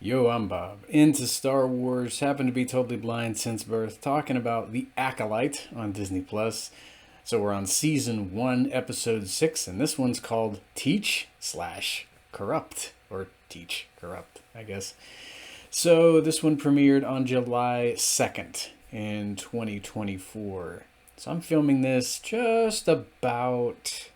Yo, I'm Bob. Into Star Wars, happen to be totally blind since birth, talking about The Acolyte on Disney Plus. So we're on season 1, episode 6, and this one's called Teach slash Corrupt, or Teach Corrupt, I guess. So this one premiered on July 2nd in 2024. So I'm filming this just about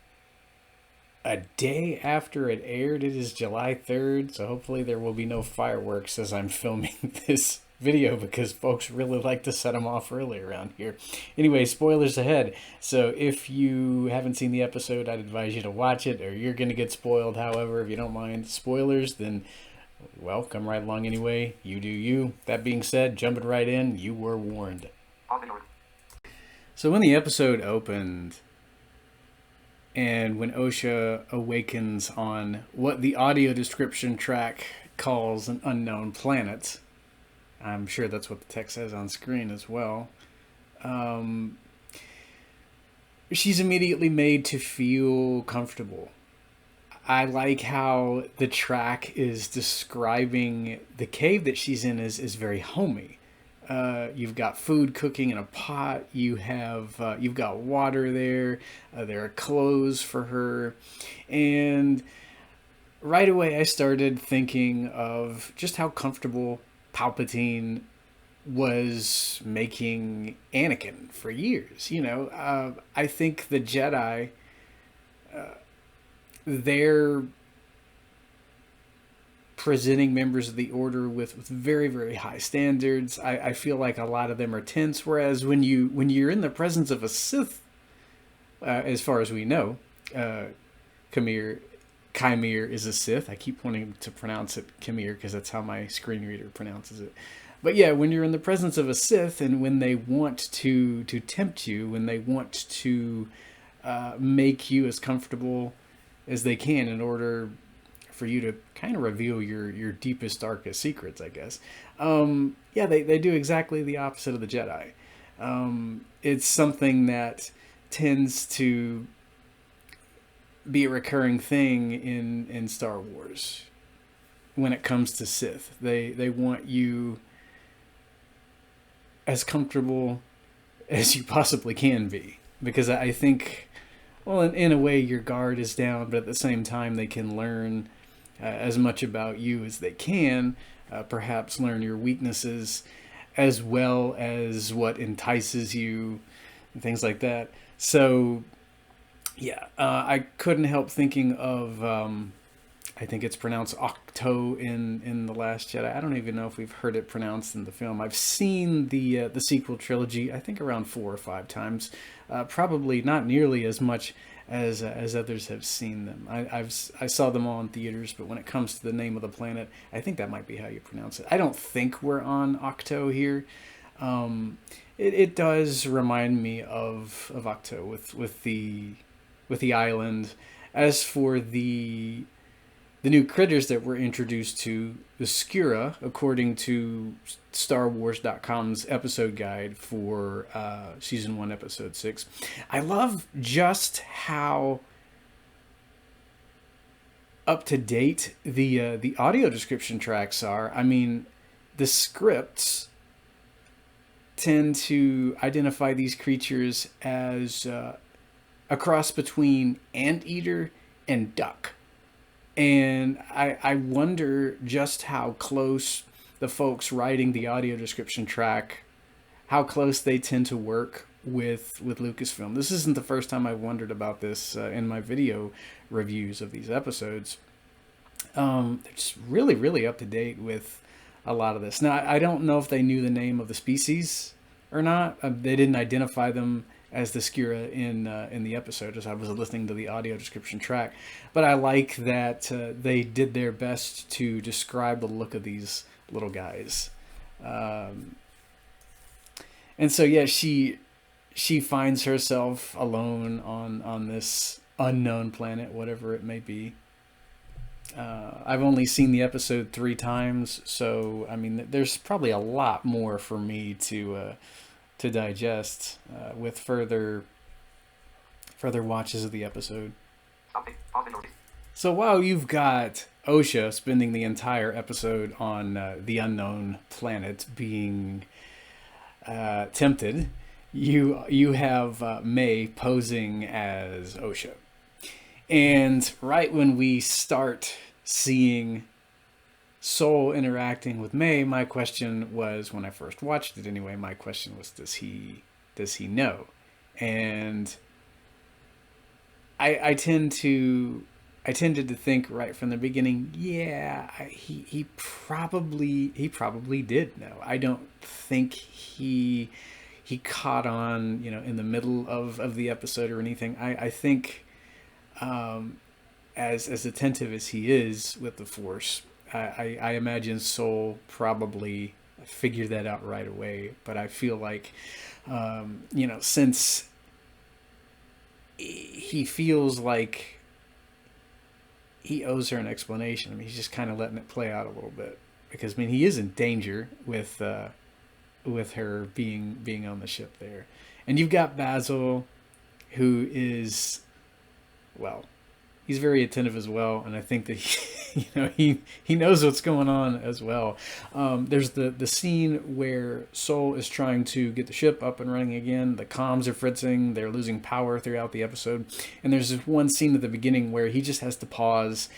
a day after it aired. It is July 3rd, so hopefully there will be no fireworks as I'm filming this video because folks really like to set them off early around here. Anyway, spoilers ahead. So if you haven't seen the episode, I'd advise you to watch it or you're going to get spoiled. However, if you don't mind spoilers, then well, come right along anyway. You do you. That being said, jumping right in, you were warned. So when the episode opened, and when Osha awakens on what the audio description track calls an unknown planet, I'm sure that's what the text says on screen as well, she's immediately made to feel comfortable. I like how the track is describing the cave that she's in is very homey. You've got food cooking in a pot. You've got water there. There are clothes for her, and right away I started thinking of just how comfortable Palpatine was making Anakin for years. I think the Jedi, they're presenting members of the Order with very, very high standards. I feel like a lot of them are tense, whereas when you're in the presence of a Sith, as far as we know, Qimir is a Sith. I keep wanting to pronounce it Qimir because that's how my screen reader pronounces it. But yeah, when you're in the presence of a Sith and when they want to tempt you, when they want to make you as comfortable as they can in order for you to kind of reveal your deepest, darkest secrets, I guess. They do exactly the opposite of the Jedi. It's something that tends to be a recurring thing in Star Wars when it comes to Sith. They want you as comfortable as you possibly can be. Because I think, well, in a way, your guard is down, but at the same time, they can learn as much about you as they can, perhaps learn your weaknesses as well as what entices you and things like that. So, yeah, I couldn't help thinking of, I think it's pronounced Octo in The Last Jedi. I don't even know if we've heard it pronounced in the film. I've seen the sequel trilogy, I think around 4 or 5 times, probably not nearly as much as others have seen them. I saw them all in theaters, but when it comes to the name of the planet, I think that might be how you pronounce it. I don't think we're on Octo here. It does remind me of Octo with the island. As for the new critters that were introduced to, the Skura, according to StarWars.com's episode guide for Season 1, Episode 6. I love just how up-to-date the audio description tracks are. I mean, the scripts tend to identify these creatures as a cross between anteater and duck. And I wonder just how close the folks writing the audio description track, how close they tend to work with Lucasfilm. This isn't the first time I've wondered about this in my video reviews of these episodes. They're just really, really up to date with a lot of this. Now, I don't know if they knew the name of the species or not. They didn't identify them as the Skura in the episode as I was listening to the audio description track. But I like that they did their best to describe the look of these little guys. And so, yeah, she finds herself alone on this unknown planet, whatever it may be. I've only seen the episode 3 times, so, I mean, there's probably a lot more for me to digest with further watches of the episode. So while you've got Osha spending the entire episode on the unknown planet being tempted, you have May posing as Osha. And right when we start seeing Soul interacting with May, my question was, when I first watched it anyway, my question was, does he know? And I tended to think right from the beginning, yeah, he probably did know. I don't think he caught on, in the middle of the episode or anything. I think, as attentive as he is with the Force, I imagine Soul probably figured that out right away. But I feel like, since he feels like he owes her an explanation, I mean, he's just kind of letting it play out a little bit. Because, I mean, he is in danger with her being on the ship there. And you've got Basil, who is, well, he's very attentive as well, and I think that he knows what's going on as well. There's the scene where Soul is trying to get the ship up and running again. The comms are fritzing. They're losing power throughout the episode. And there's this one scene at the beginning where he just has to pause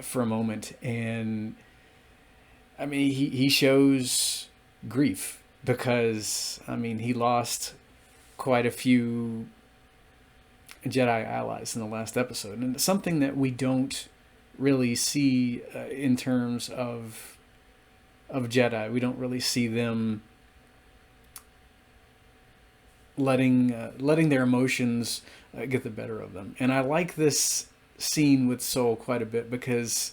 for a moment. And, I mean, he shows grief because, I mean, he lost quite a few Jedi allies in the last episode, and it's something that we don't really see in terms of Jedi. We don't really see them letting their emotions get the better of them. And I like this scene with Soul quite a bit because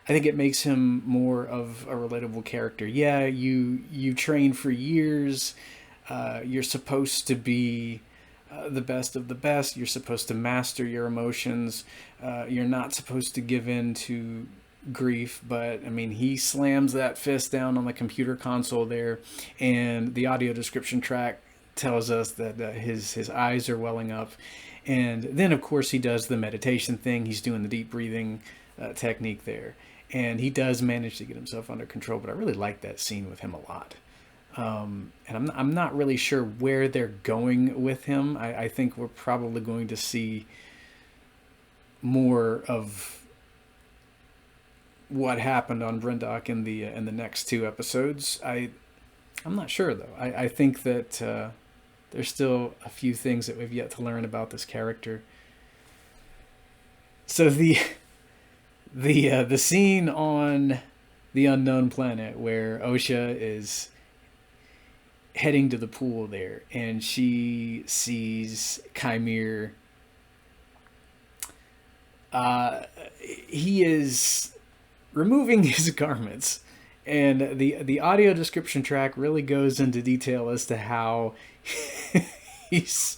I think it makes him more of a relatable character. Yeah, you train for years. You're supposed to be the best of the best. You're supposed to master your emotions. You're not supposed to give in to grief. But, I mean, he slams that fist down on the computer console there, and the audio description track tells us that his eyes are welling up. And then, of course, he does the meditation thing. He's doing the deep breathing technique there. And he does manage to get himself under control. But I really like that scene with him a lot. And I'm not really sure where they're going with him. I think we're probably going to see more of what happened on Brindok in the next two episodes. I'm not sure though. I think that there's still a few things that we've yet to learn about this character. So the scene on the unknown planet where Osha is heading to the pool there, and she sees Qimir. He is removing his garments, and the audio description track really goes into detail as to how he's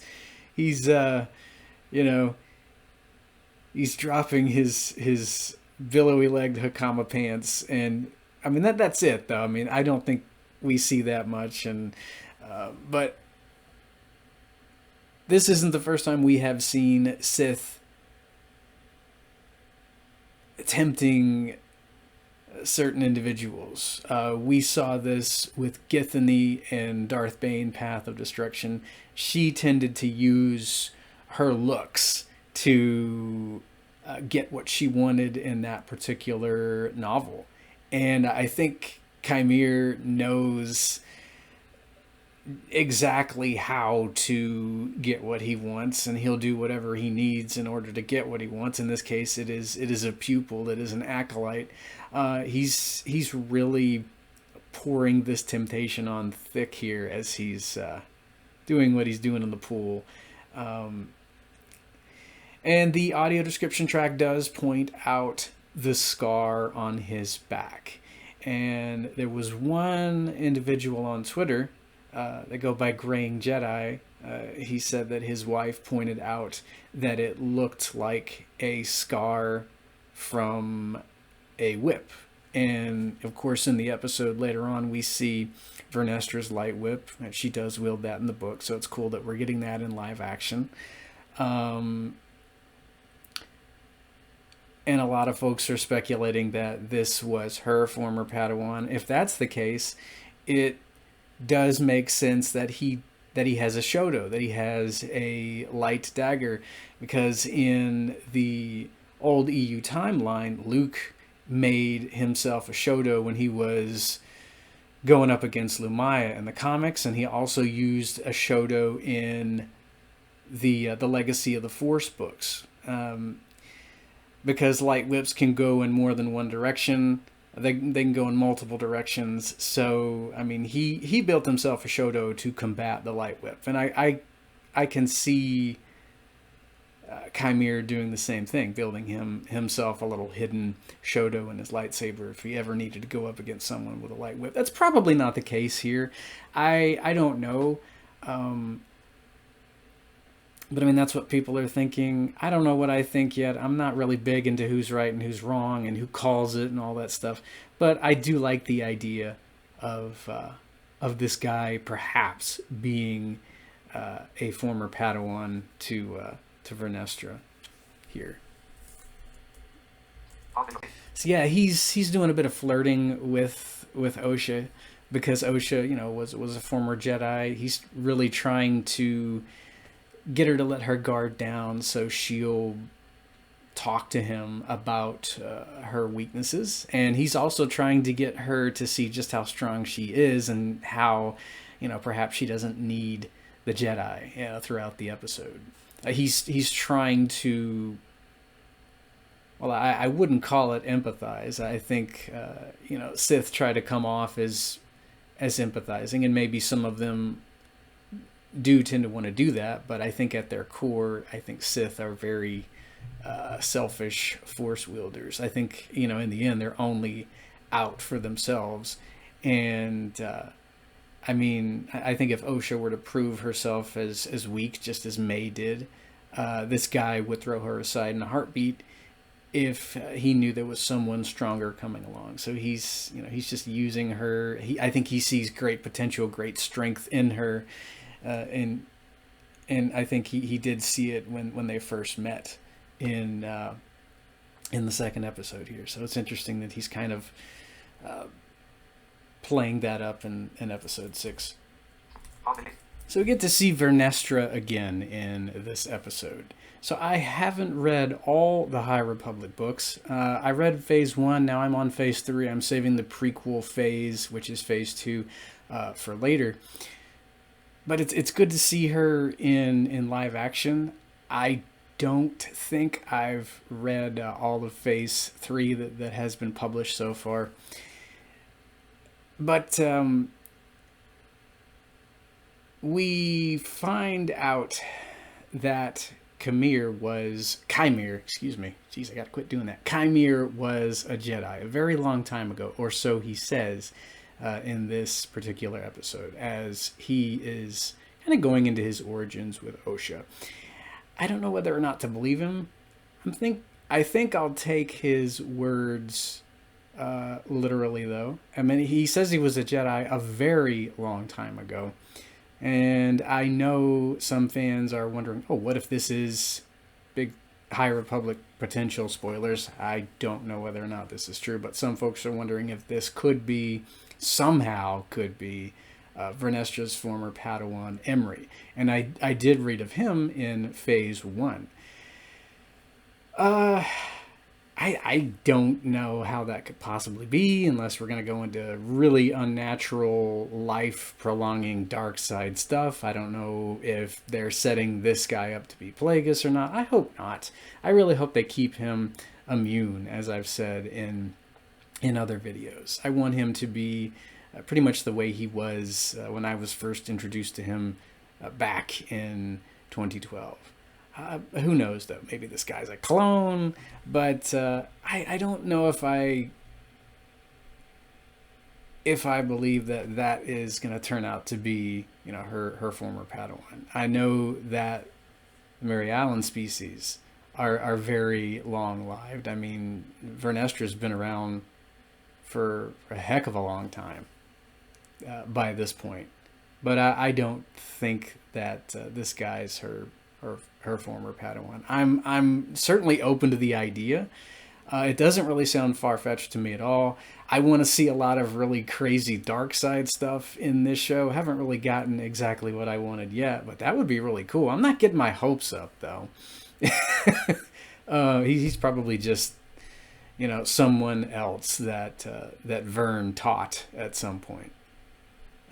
dropping his billowy legged Hakama pants, and I mean that's it though. I mean, I don't think we see that much, and but this isn't the first time we have seen Sith tempting certain individuals. We saw this with Githany and Darth Bane, Path of Destruction. She tended to use her looks to get what she wanted in that particular novel, and I think Qimir knows exactly how to get what he wants, and he'll do whatever he needs in order to get what he wants. In this case, it is a pupil, it is an acolyte. He's really pouring this temptation on thick here as he's doing what he's doing in the pool. And the audio description track does point out the scar on his back. And there was one individual on Twitter that go by Graying Jedi. He said that his wife pointed out that it looked like a scar from a whip. And of course, in the episode later on, we see Vernestra's light whip. She does wield that in the book, so it's cool that we're getting that in live action. And a lot of folks are speculating that this was her former Padawan. If that's the case, it does make sense that he has a shoto, that he has a light dagger, because in the old EU timeline, Luke made himself a shoto when he was going up against Lumaya in the comics, and he also used a shoto in the Legacy of the Force books. Because light whips can go in more than one direction. They can go in multiple directions. So, I mean, he built himself a shoto to combat the light whip. And I can see Qimir doing the same thing, building himself a little hidden shoto in his lightsaber if he ever needed to go up against someone with a light whip. That's probably not the case here. I don't know. But I mean, that's what people are thinking. I don't know what I think yet. I'm not really big into who's right and who's wrong and who calls it and all that stuff. But I do like the idea of this guy perhaps being a former Padawan to Vernestra here. So yeah, he's doing a bit of flirting with Osha, because Osha, you know, was a former Jedi. He's really trying to get her to let her guard down so she'll talk to him about her weaknesses. And he's also trying to get her to see just how strong she is and how, you know, perhaps she doesn't need the Jedi throughout the episode. He's trying to, well, I wouldn't call it empathize. I think, you know, Sith try to come off as empathizing, and maybe some of them do tend to want to do that, but I think at their core, I think Sith are very selfish force wielders. I think, you know, in the end, they're only out for themselves. And I mean, I think if Osha were to prove herself as weak, just as May did, this guy would throw her aside in a heartbeat if he knew there was someone stronger coming along. So he's just using her. I think he sees great potential, great strength in her. And I think he did see it when they first met in the second episode here. So it's interesting that he's kind of playing that up in episode 6. So we get to see Vernestra again in this episode. So I haven't read all the High Republic books. I read Phase 1, now I'm on Phase 3. I'm saving the prequel phase, which is Phase 2, for later. But it's good to see her in live action. I don't think I've read all of Phase 3 that has been published so far. But we find out that Qimir, excuse me. Jeez, I gotta quit doing that. Qimir was a Jedi a very long time ago, or so he says. In this particular episode, as he is kind of going into his origins with Osha. I don't know whether or not to believe him. I think I'll take his words literally, though. I mean, he says he was a Jedi a very long time ago. And I know some fans are wondering, oh, what if this is big High Republic potential spoilers? I don't know whether or not this is true, but some folks are wondering if this somehow could be Vernestra's former Padawan, Emery. And I did read of him in Phase 1. I don't know how that could possibly be, unless we're going to go into really unnatural, life-prolonging dark side stuff. I don't know if they're setting this guy up to be Plagueis or not. I hope not. I really hope they keep him immune, as I've said in other videos. I want him to be pretty much the way he was when I was first introduced to him back in 2012. Who knows, though? Maybe this guy's a clone, but I don't know if I believe that is going to turn out to be, you know, her former Padawan. I know that the Mary Allen species are very long-lived. I mean, Vernestra's been around for a heck of a long time by this point. But I don't think that this guy's her former Padawan. I'm certainly open to the idea. It doesn't really sound far-fetched to me at all. I want to see a lot of really crazy dark side stuff in this show. Haven't really gotten exactly what I wanted yet, but that would be really cool. I'm not getting my hopes up though. He's probably just, someone else that Vern taught at some point.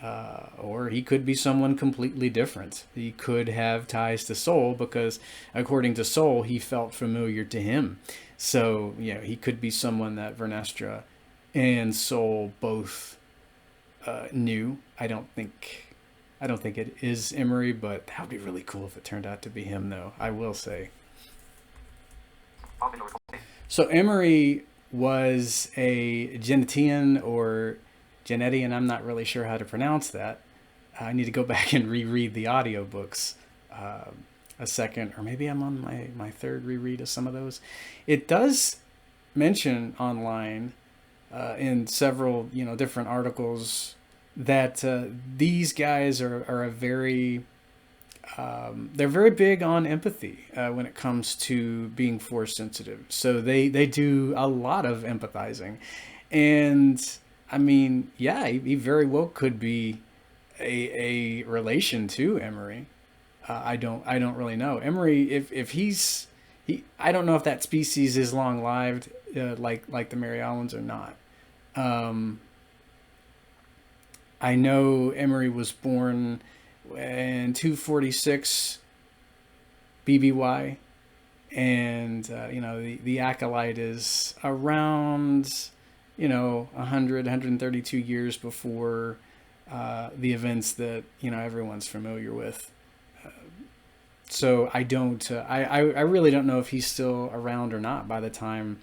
Or he could be someone completely different. He could have ties to Soul because, according to Soul, he felt familiar to him. So, he could be someone that Vernestra and Soul both knew. I don't think it is Emery, but that would be really cool if it turned out to be him, though. I will say. So Emery was a Genetian or Genetian. I'm not really sure how to pronounce that. I need to go back and reread the audiobooks a second, or maybe I'm on my third reread of some of those. It does mention online in several different articles that these guys are a very they're very big on empathy when it comes to being force sensitive. So they do a lot of empathizing, and I mean, yeah, he very well could be a relation to Emery. I don't really know Emery if I don't know if that species is long lived like the Mary Owens or not. I know Emery was born in 246 BBY, and the Acolyte is around 132 years before the events that everyone's familiar with. So I don't I really don't know if he's still around or not by the time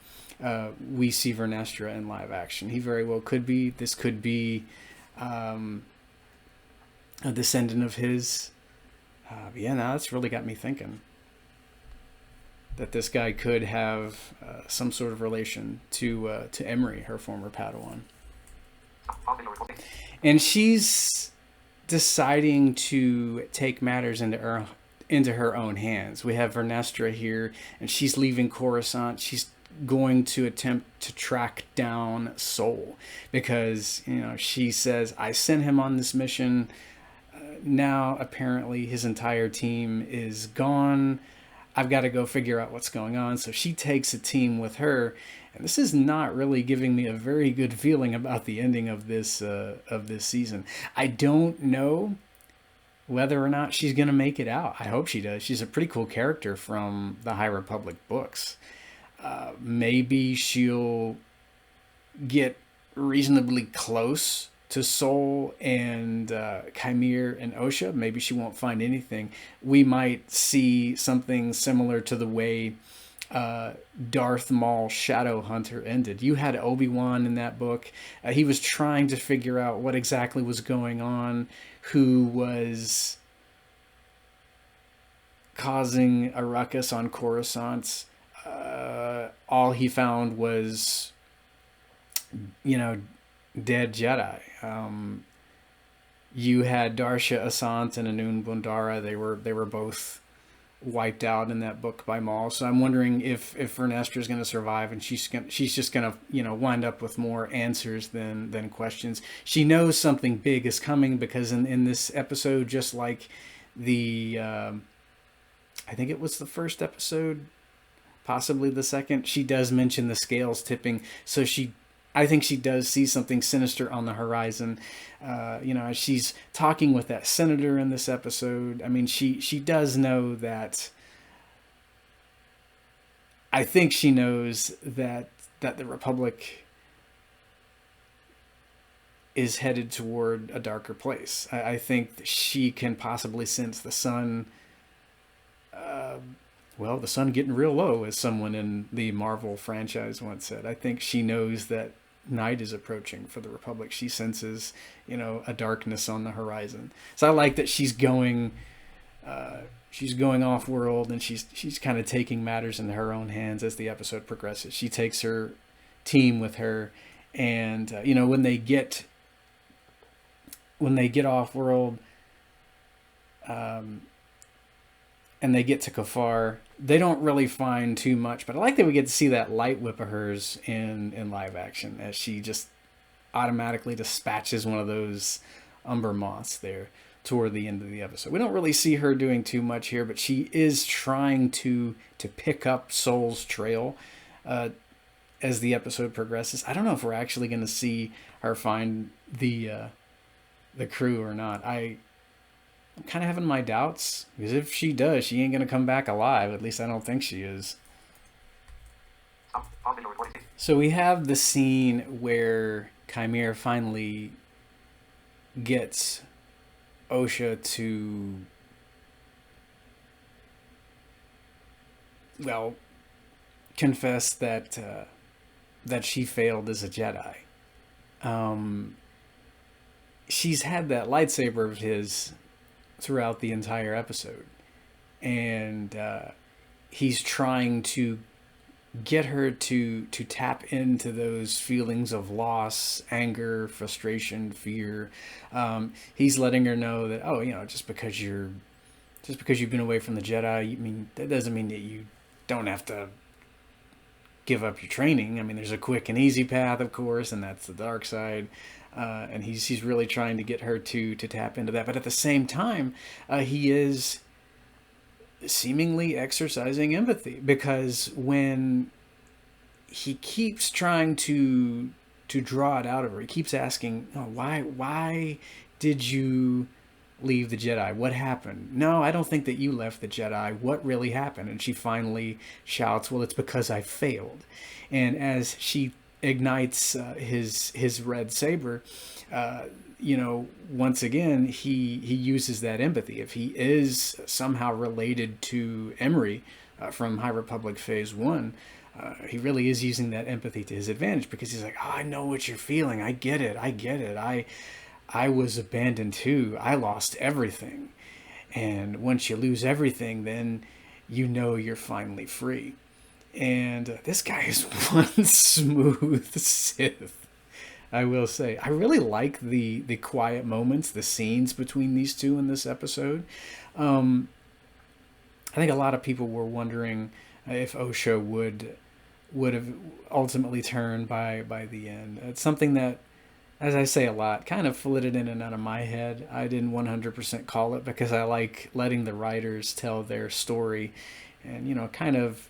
we see Vernestra in live action. He very well could be. This could be a descendant of his. Now that's really got me thinking that this guy could have some sort of relation to Emery, her former Padawan. And she's deciding to take matters into her own hands. We have Vernestra here, and she's leaving Coruscant. She's going to attempt to track down Soul because she says, I sent him on this mission. Now apparently his entire team is gone. I've got to go figure out what's going on. So she takes a team with her, and this is not really giving me a very good feeling about the ending of this season. I don't know whether or not she's going to make it out. I hope she does. She's a pretty cool character from the High Republic books. Maybe she'll get reasonably close to Soul and Qimir and Osha. Maybe she won't find anything. We might see something similar to the way Darth Maul Shadowhunter ended. You had Obi-Wan in that book. He was trying to figure out what exactly was going on, who was causing a ruckus on Coruscant. All he found was, dead Jedi. You had Darsha Asant and Anun Bundara. They were both wiped out in that book by Maul. So I'm wondering if Vernestra is going to survive, and she's just going to wind up with more answers than questions. She knows something big is coming because in this episode, just like the I think it was the first episode, possibly the second, she does mention the scales tipping. So I think she does see something sinister on the horizon. As she's talking with that senator in this episode, I mean, she does know that. I think she knows that the Republic is headed toward a darker place. I think she can possibly sense the sun. The sun getting real low, as someone in the Marvel franchise once said. I think she knows that night is approaching for the Republic. She senses, a darkness on the horizon. So I like that she's going off world, and she's kind of taking matters into her own hands as the episode progresses. She takes her team with her, and when they get off world, and they get to Kafar, they don't really find too much. But I like that we get to see that light whip of hers in live action, as she just automatically dispatches one of those umber moths there toward the end of the episode. We don't really see her doing too much here, but she is trying to pick up Soul's trail as the episode progresses. I don't know if we're actually going to see her find the crew or not. I'm kind of having my doubts, because if she does, she ain't going to come back alive. At least I don't think she is. So we have the scene where Qimir finally gets Osha to, well, confess that that she failed as a Jedi. She's had that lightsaber of his throughout the entire episode, and he's trying to get her to tap into those feelings of loss, anger, frustration, fear. He's letting her know that, oh, just because you've been away from the Jedi, that doesn't mean that you don't have to give up your training. There's a quick and easy path, of course, and that's the dark side. And he's really trying to get her to tap into that. But at the same time, he is seemingly exercising empathy, because when he keeps trying to draw it out of her, he keeps asking, oh, why did you leave the Jedi? What happened? No, I don't think that you left the Jedi. What really happened? And she finally shouts, well, it's because I failed. And as she ignites his red saber, once again, he uses that empathy. If he is somehow related to Emery from High Republic Phase 1, he really is using that empathy to his advantage, because he's like, oh, I know what you're feeling. I get it. I was abandoned too. I lost everything. And once you lose everything, then you're finally free. And this guy is one smooth Sith, I will say. I really like the quiet moments, the scenes between these two in this episode. I think a lot of people were wondering if Osha would have ultimately turned by the end. It's something that, as I say a lot, kind of flitted in and out of my head. I didn't 100% call it, because I like letting the writers tell their story and, kind of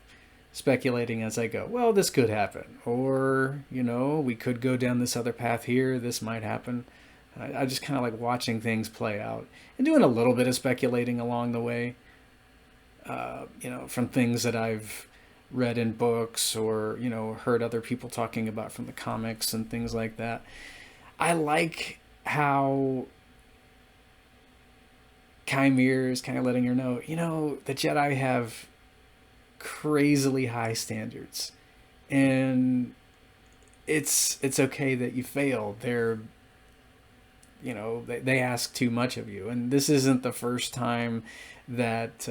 speculating as I go. Well, this could happen. Or, we could go down this other path here. This might happen. I just kind of like watching things play out and doing a little bit of speculating along the way, from things that I've read in books or, heard other people talking about from the comics and things like that. I like how Qimir is kind of letting her know, the Jedi have crazily high standards, and it's okay that you failed. They're, they ask too much of you, and this isn't the first time that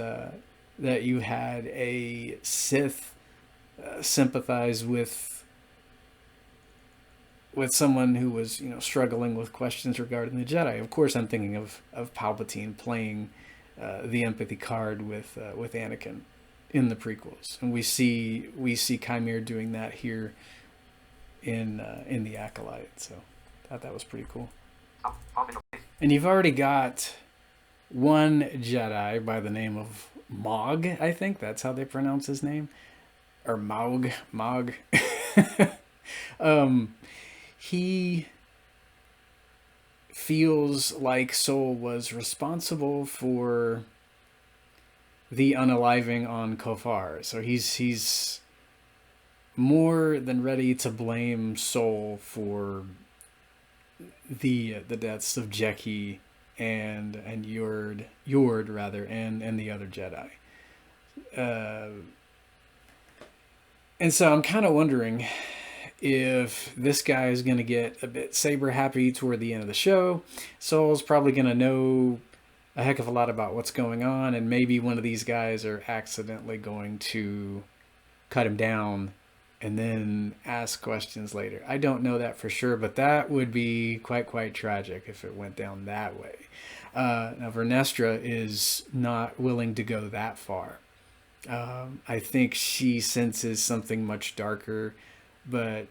you had a Sith sympathize with someone who was, struggling with questions regarding the Jedi. Of course, I'm thinking of Palpatine playing the empathy card with Anakin in the prequels, and we see Qimir doing that here in the Acolyte. So I thought that was pretty cool. And you've already got one Jedi by the name of Mog. I think that's how they pronounce his name, or Mog. He feels like Soul was responsible for the unaliving on Kofar. So he's more than ready to blame Soul for the deaths of Jeki and Yord rather, and the other Jedi. And so I'm kind of wondering if this guy is going to get a bit saber happy toward the end of the show. Soul's probably going to know a heck of a lot about what's going on, and maybe one of these guys are accidentally going to cut him down and then ask questions later. I don't know that for sure, but that would be quite tragic if it went down that way. Now Vernestra is not willing to go that far. I think she senses something much darker, but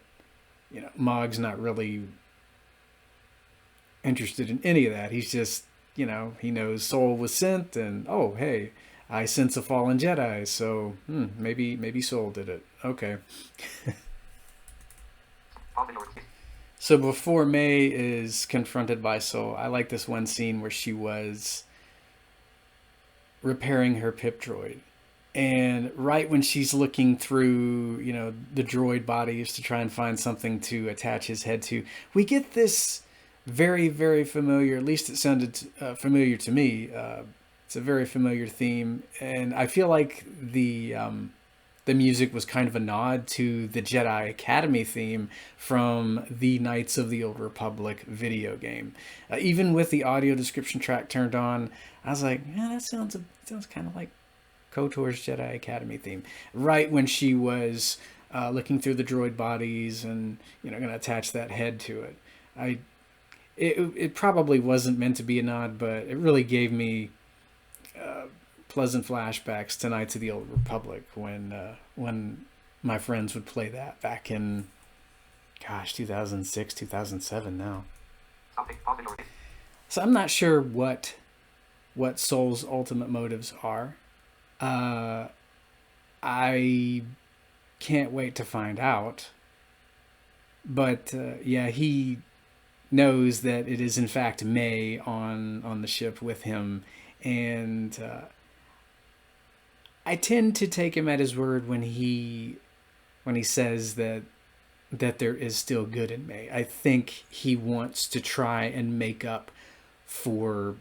Mog's not really interested in any of that. He's just, he knows Soul was sent, and oh hey, I sense a fallen Jedi, so maybe Soul did it. Okay. So before May is confronted by Soul, I like this one scene where she was repairing her pip droid. And right when she's looking through, the droid bodies to try and find something to attach his head to, we get this very, very familiar, at least it sounded familiar to me. It's a very familiar theme. And I feel like the music was kind of a nod to the Jedi Academy theme from the Knights of the Old Republic video game. Even with the audio description track turned on, I was like, yeah, that sounds kind of like KOTOR's Jedi Academy theme. Right when she was looking through the droid bodies and going to attach that head to it. It probably wasn't meant to be a nod, but it really gave me pleasant flashbacks to Knights of the Old Republic when my friends would play that back in 2006, 2007 now. So I'm not sure what Soul's ultimate motives are. I can't wait to find out. But yeah, he knows that it is in fact May on the ship with him, and I tend to take him at his word when he says that there is still good in May. I think he wants to try and make up for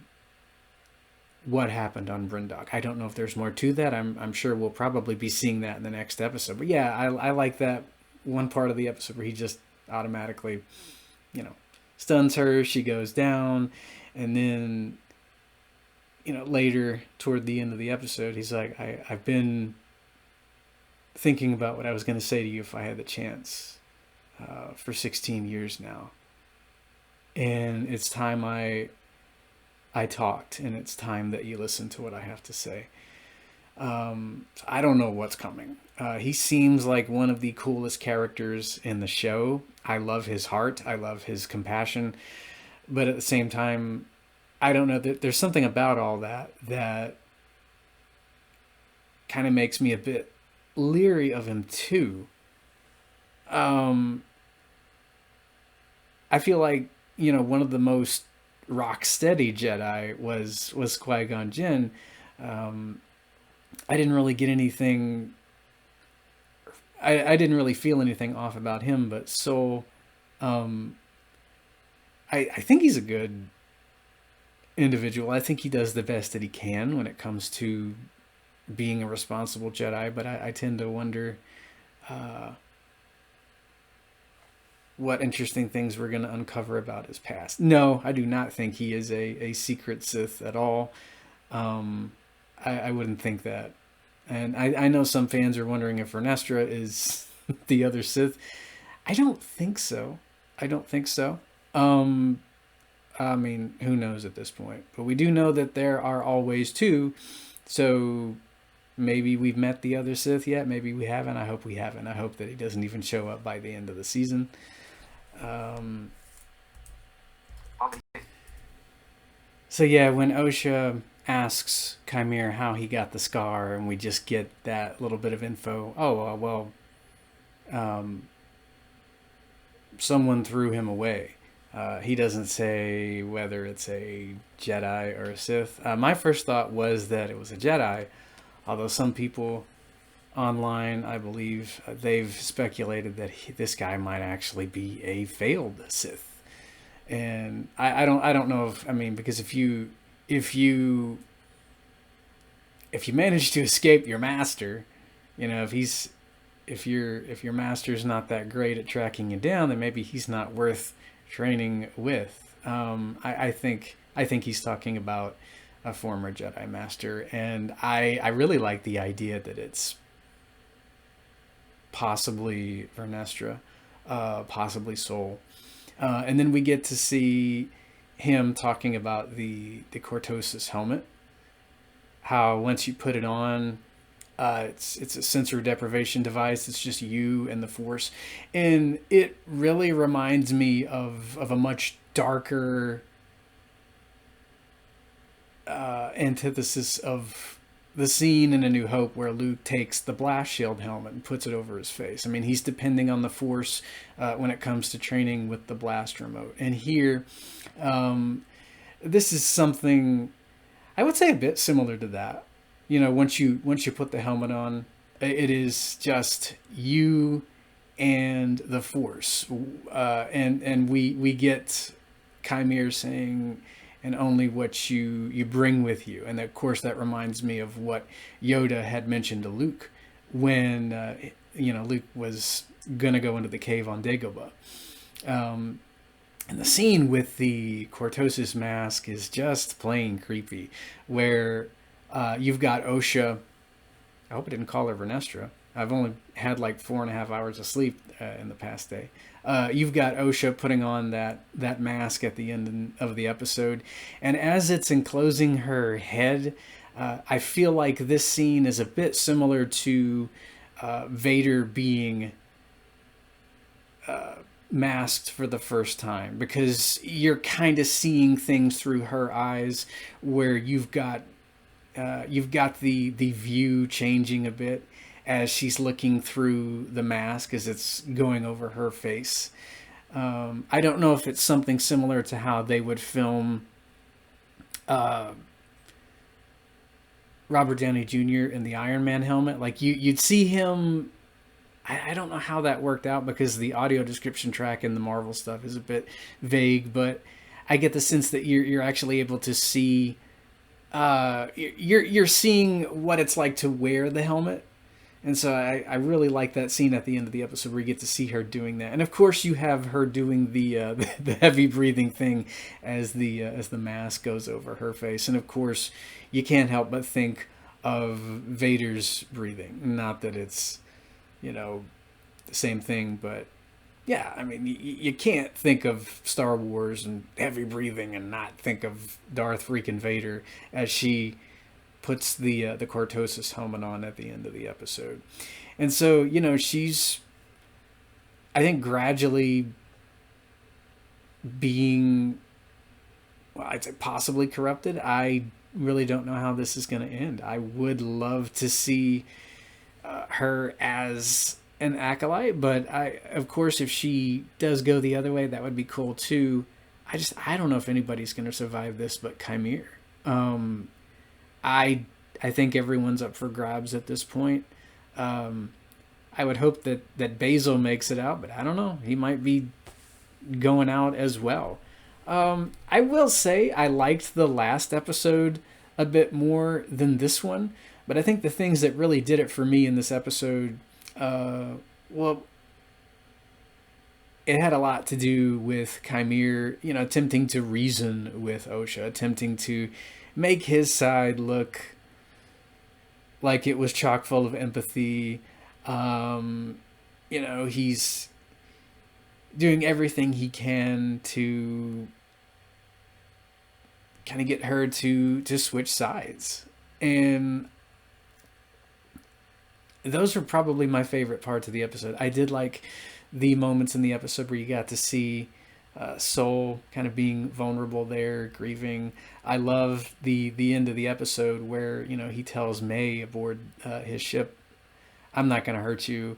what happened on Brindok. I don't know if there's more to that. I'm sure we'll probably be seeing that in the next episode. But yeah, I like that one part of the episode where he just automatically, stuns her. She goes down, and then, later toward the end of the episode, he's like, I've been thinking about what I was going to say to you if I had the chance for 16 years now. And it's time I talked, and it's time that you listen to what I have to say. I don't know what's coming. He seems like one of the coolest characters in the show. I love his heart. I love his compassion. But at the same time, I don't know, there's something about all that kind of makes me a bit leery of him too. I feel like, one of the most rock steady Jedi was Qui-Gon Jinn. I didn't really get anything. I didn't really feel anything off about him, but Soul, I think he's a good individual. I think he does the best that he can when it comes to being a responsible Jedi, but I tend to wonder what interesting things we're going to uncover about his past. No, I do not think he is a secret Sith at all. I wouldn't think that. And I know some fans are wondering if Vernestra is the other Sith. I don't think so. I mean, who knows at this point? But we do know that there are always two. So maybe we've met the other Sith yet. Maybe we haven't. I hope we haven't. I hope that he doesn't even show up by the end of the season. So yeah, when Osha asks Qimir how he got the scar, and we just get that little bit of info. Oh, someone threw him away. He doesn't say whether it's a Jedi or a Sith. My first thought was that it was a Jedi, although some people online, I believe, they've speculated that this guy might actually be a failed Sith. And I don't know if, because if you manage to escape your master, if your master's not that great at tracking you down, then maybe he's not worth training with. I think he's talking about a former Jedi master, and I really like the idea that it's possibly Vernestra, possibly Soul. And then we get to see him talking about the Cortosis helmet. How once you put it on, it's a sensory deprivation device. It's just you and the Force, and it really reminds me of a much darker antithesis of the scene in A New Hope where Luke takes the blast shield helmet and puts it over his face. I mean, he's depending on the Force when it comes to training with the blast remote. And here, this is something I would say a bit similar to that. You know, once you put the helmet on, it is just you and the Force, and we get Qimir saying, and only what you bring with you. And of course, that reminds me of what Yoda had mentioned to Luke when Luke was gonna go into the cave on Dagobah. And the scene with the Cortosis mask is just plain creepy, where you've got Osha. I hope I didn't call her Vestra. I've only had like 4.5 hours of sleep in the past day. You've got Osha putting on that mask at the end of the episode, and as it's enclosing her head, I feel like this scene is a bit similar to Vader being masked for the first time, because you're kind of seeing things through her eyes, where you've got the view changing a bit as she's looking through the mask as it's going over her face. I don't know if it's something similar to how they would film Robert Downey Jr. in the Iron Man helmet. Like you'd see him. I don't know how that worked out, because the audio description track in the Marvel stuff is a bit vague, but I get the sense that you're actually able to see. You're seeing what it's like to wear the helmet. And so I really like that scene at the end of the episode where you get to see her doing that. And of course you have her doing the the heavy breathing thing as the mask goes over her face. And of course you can't help but think of Vader's breathing. Not that it's, the same thing, but yeah, I mean, you can't think of Star Wars and heavy breathing and not think of Darth freaking Vader as she puts the Cortosis helmet on at the end of the episode. And so, she's, I think, gradually being, well, I'd say possibly corrupted. I really don't know how this is going to end. I would love to see her as an acolyte, but of course, if she does go the other way, that would be cool too. I don't know if anybody's going to survive this but Qimir. I think everyone's up for grabs at this point. I would hope that Basil makes it out, but I don't know. He might be going out as well. I will say I liked the last episode a bit more than this one, but I think the things that really did it for me in this episode, well, it had a lot to do with Qimir, attempting to reason with Osha, attempting to make his side look like it was chock full of empathy. He's doing everything he can to kind of get her to switch sides. And those are probably my favorite parts of the episode. I did like the moments in the episode where you got to see Soul kind of being vulnerable there, grieving. I love the end of the episode where, he tells May aboard his ship, I'm not going to hurt you.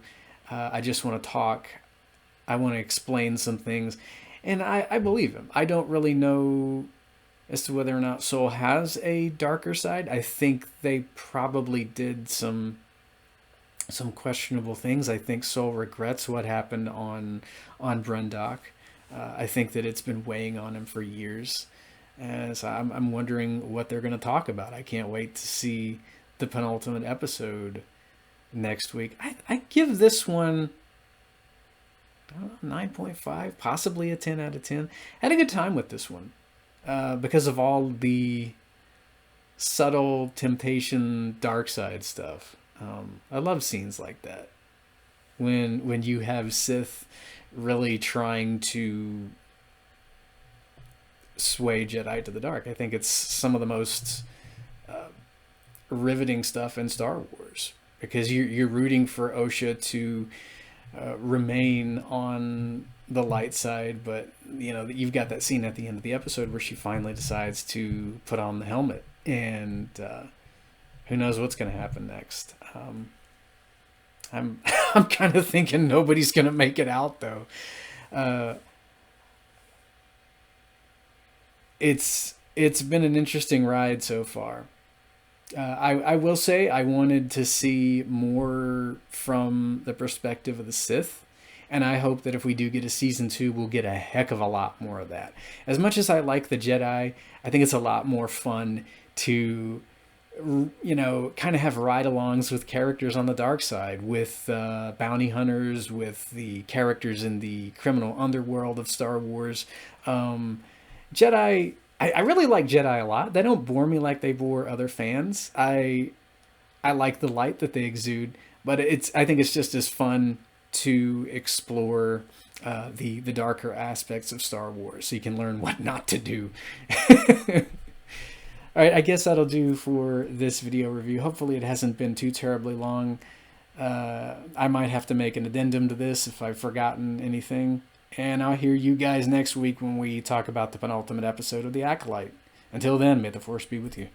I just want to talk. I want to explain some things. And I believe him. I don't really know as to whether or not Soul has a darker side. I think they probably did some questionable things. I think Soul regrets what happened on Brundock. I think that it's been weighing on him for years. And so I'm wondering what they're going to talk about. I can't wait to see the penultimate episode next week. I give this one, I don't know, 9.5, possibly a 10 out of 10. Had a good time with this one because of all the subtle temptation, dark side stuff. I love scenes like that. When you have Sith really trying to sway Jedi to the dark. I think it's some of the most riveting stuff in Star Wars, because you're rooting for Osha to remain on the light side, but you've got that scene at the end of the episode where she finally decides to put on the helmet, and who knows what's going to happen next. I'm I'm kind of thinking nobody's going to make it out, though. It's been an interesting ride so far. I will say I wanted to see more from the perspective of the Sith, and I hope that if we do get a season 2, we'll get a heck of a lot more of that. As much as I like the Jedi, I think it's a lot more fun to, kind of have ride-alongs with characters on the dark side, with bounty hunters, with the characters in the criminal underworld of Star Wars. Jedi, I really like Jedi a lot. They don't bore me like they bore other fans. I like the light that they exude, but I think it's just as fun to explore the darker aspects of Star Wars, so you can learn what not to do. All right, I guess that'll do for this video review. Hopefully it hasn't been too terribly long. I might have to make an addendum to this if I've forgotten anything. And I'll hear you guys next week when we talk about the penultimate episode of The Acolyte. Until then, may the Force be with you.